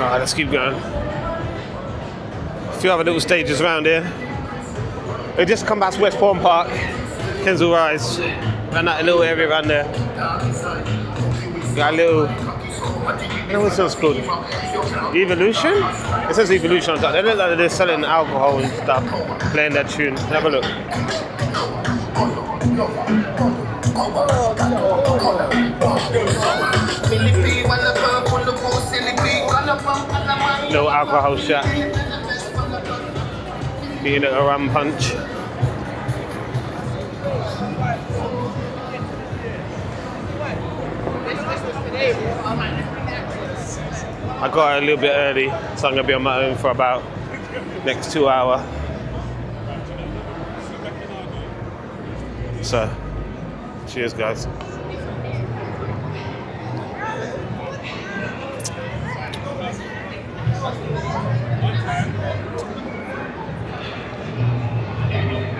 Alright, let's keep going. A few other little stages around here. We just come past West Palm Park, Kensal Rise, around that little area around there. Got a little, I don't know what it's called. Evolution? It says Evolution on top. They look like they're selling alcohol and stuff, playing that tune. Have a look. Little alcohol shot. Being a rum punch. I got a little bit early, so I'm gonna be on my own for about next 2 hours. So, cheers, guys.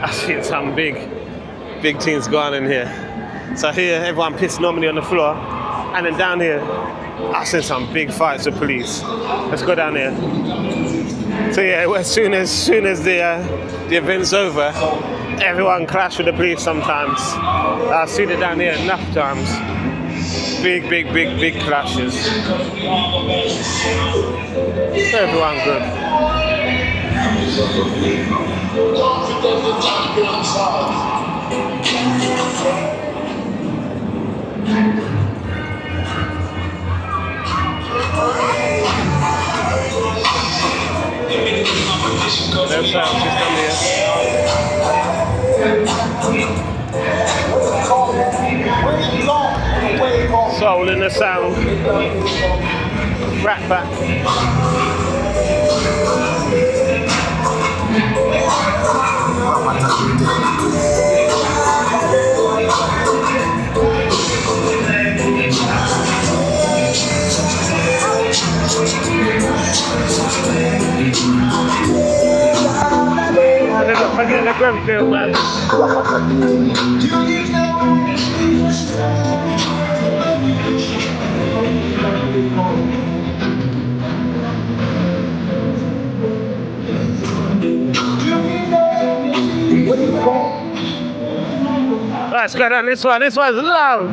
I see some big things going on in here. So here, everyone pissed normally on the floor, and then down here, I seen some big fights with police. Let's go down here. So yeah, as soon as the event's over, everyone clash with the police sometimes. I've seen it down here enough times. Big clashes. Everyone good. There's sound system here. Soul in the sound. Rat back. Let's go down this one. This one's loud.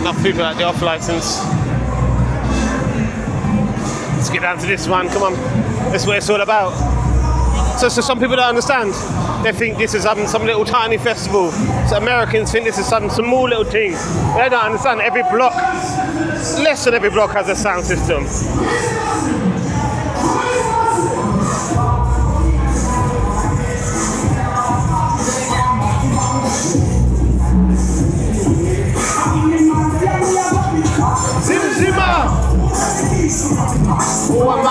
Enough people at the off license. Let's get down to this one, come on. That's what it's all about. So some people don't understand. They think this is some little tiny festival. So Americans think this is some small little thing. They don't understand. Every block, less than every block has a sound system. Zima! Who am I?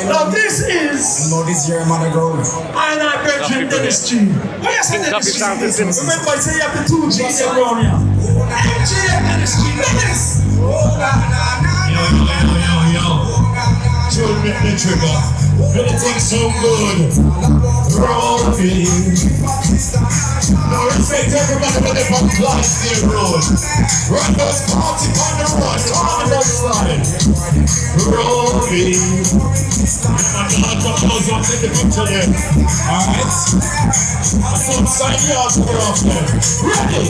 Now this is this year mother go. and I bedroom dentistry. Why you say dentistry? Remember I say you have the 2 G's around here. MJ dentistry, yes! Yo. Tune me the trigger. Everything's so good. Rolling. No respect everybody but they put lights in the road. Run those party on the road, on the side. Rolling. My God, those one take a picture there. Alright. Some side yards to get off there. Ready?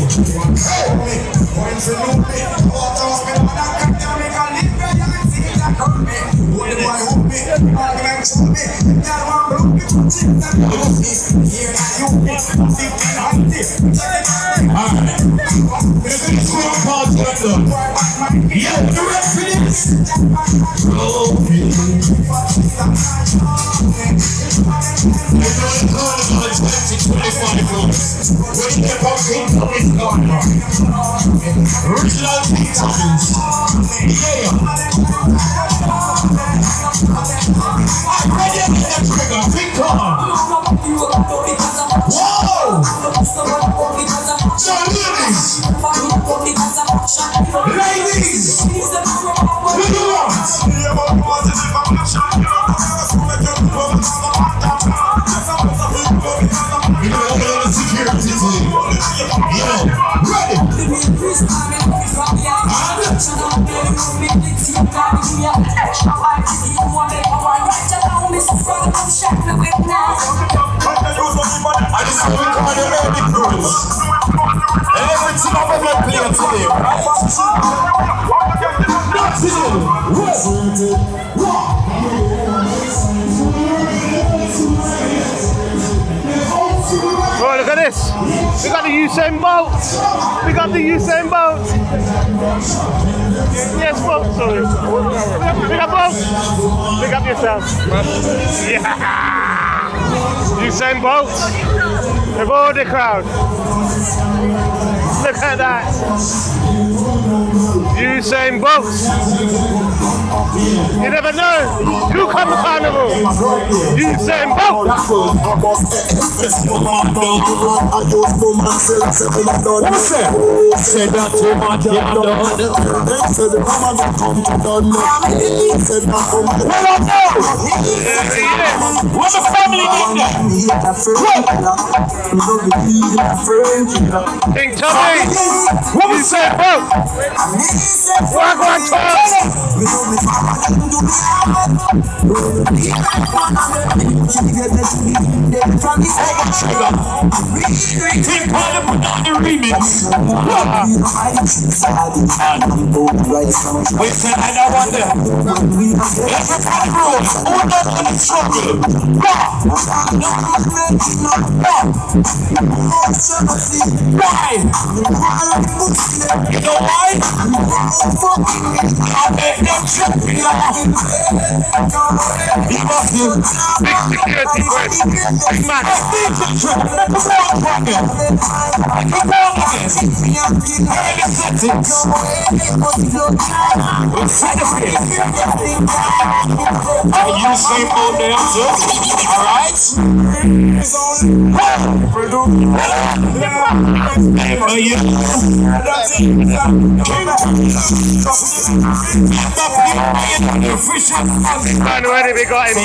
Ladies, what do you want? Security team. Yo, ready? I just want to call the Arabic rules. Everything I'm going to play today, right? Oh, look at this. We got the Usain Bolt. We got the Usain Bolt. Yes, Bolt, sorry. We got Bolt. Pick up yourself. Yeah. Usain Bolt. With all the crowd. Look at that. Usain Bolt. You never know. Who come to Carnival? Usain Bolt. What's that? Said that too much, yeah, what's the family name there? King Tommy. What was that, Bolt? Work on toes. King Carnival put on the remix. We said I don't want them. Everybody rules. All that in the struggle. Why? You know why? Big man. Usain dancer. Alright? Man, already we got him.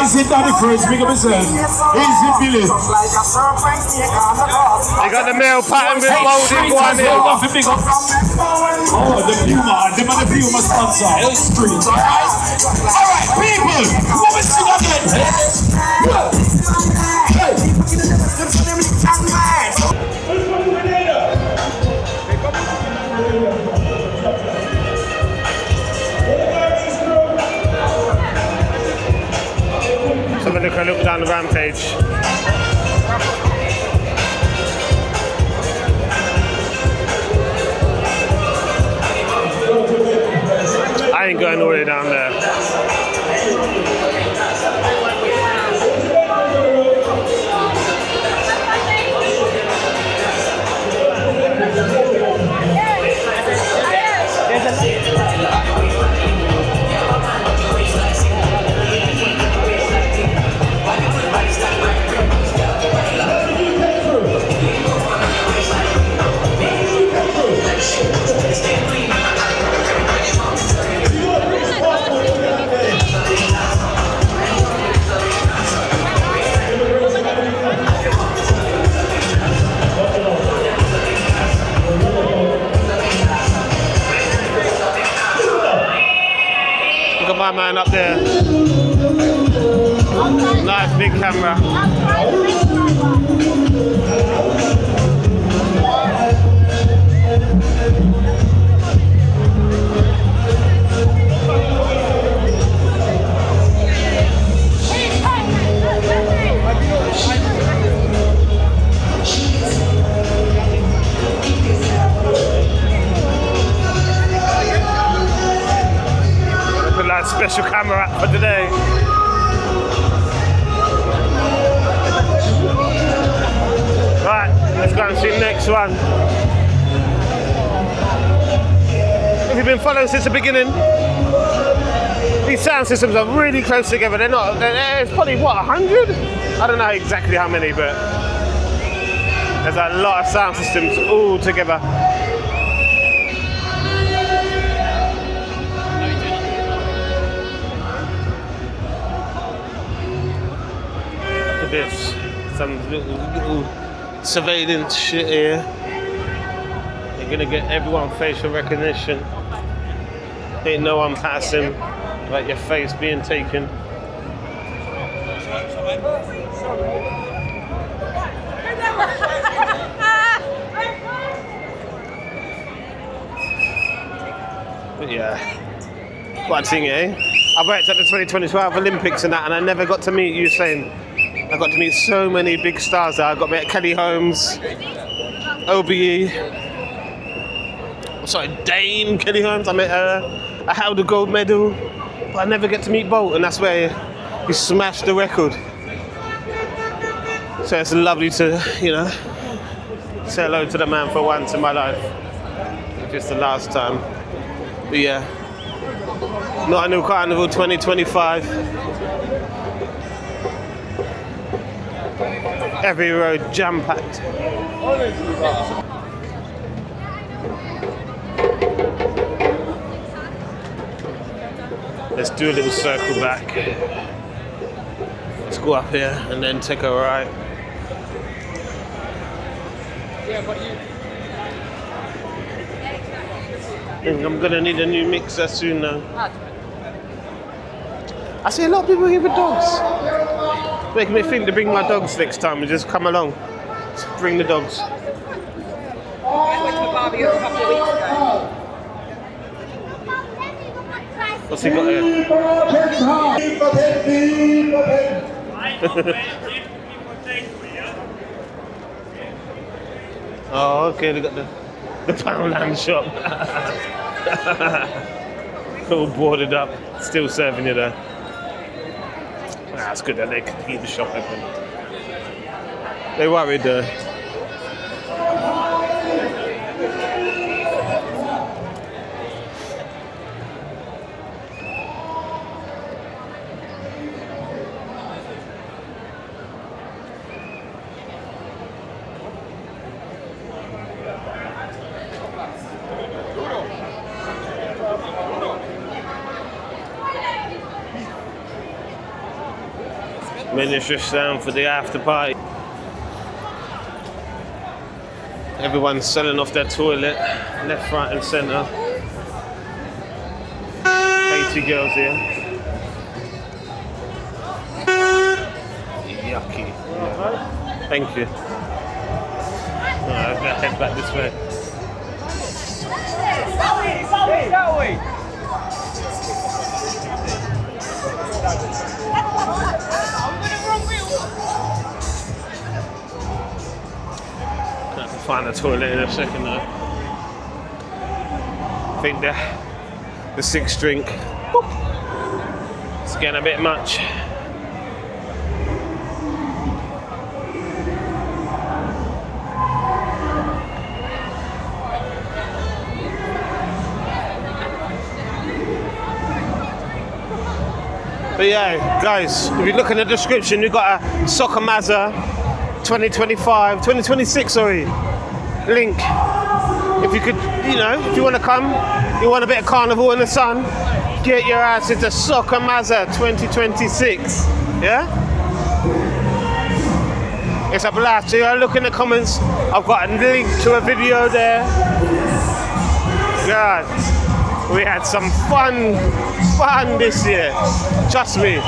Easy Daddy first, big up yourself. Easy Billy. They got the male pattern with molding one here. Oh, the Puma. Them are the Puma sponsor. Street. Alright, people. Let me sing again. So we're going to look down the rampage. I ain't going all the way down there. My man up there. Nice big camera. Special camera for today. Right, let's go and see the next one. If you've been following since the beginning, these sound systems are really close together. It's probably what, 100? I don't know exactly how many, but there's a lot of sound systems all together. This, some little surveillance shit here. You're gonna get everyone facial recognition. Ain't no one passing, like your face being taken. But yeah, one thing, eh? I worked at the 2012 Olympics and that, and I never got to meet Usain. I got to meet so many big stars there. I got to meet Kelly Holmes, OBE, Dame Kelly Holmes. I met her. I held a gold medal, but I never get to meet Bolt, and that's where he smashed the record. So it's lovely to, say hello to the man for once in my life. If it's the last time. But yeah, Notting Hill Carnival 2025. Every road jam-packed. Let's do a little circle back. Let's go up here and then take a right. I think I'm gonna need a new mixer soon now. I see a lot of people here with dogs. Making me think to bring my dogs next time and just come along. Just bring the dogs. I went to a barbecue a couple of weeks ago. What's he got here? Oh, okay, they got the Poundland shop. All boarded up, still serving you there. That's good that they can keep the shop open. They worried though. Miniature sound for the after party. Everyone's selling off their toilet, left, right, and centre. 80 girls here. Yucky. Yeah. Thank you. Alright, I'm gonna head back this way. I can find the toilet in a second though. I think the 6th drink, it's getting a bit much. But yeah, guys, if you look in the description, we've got a Soca Mazza 2026, sorry, link. If you could, you know, if you want to come, you want a bit of carnival in the sun, get your ass into Soca Mazza 2026, yeah? It's a blast. So yeah, look in the comments, I've got a link to a video there. God, we had some fun this year, trust me.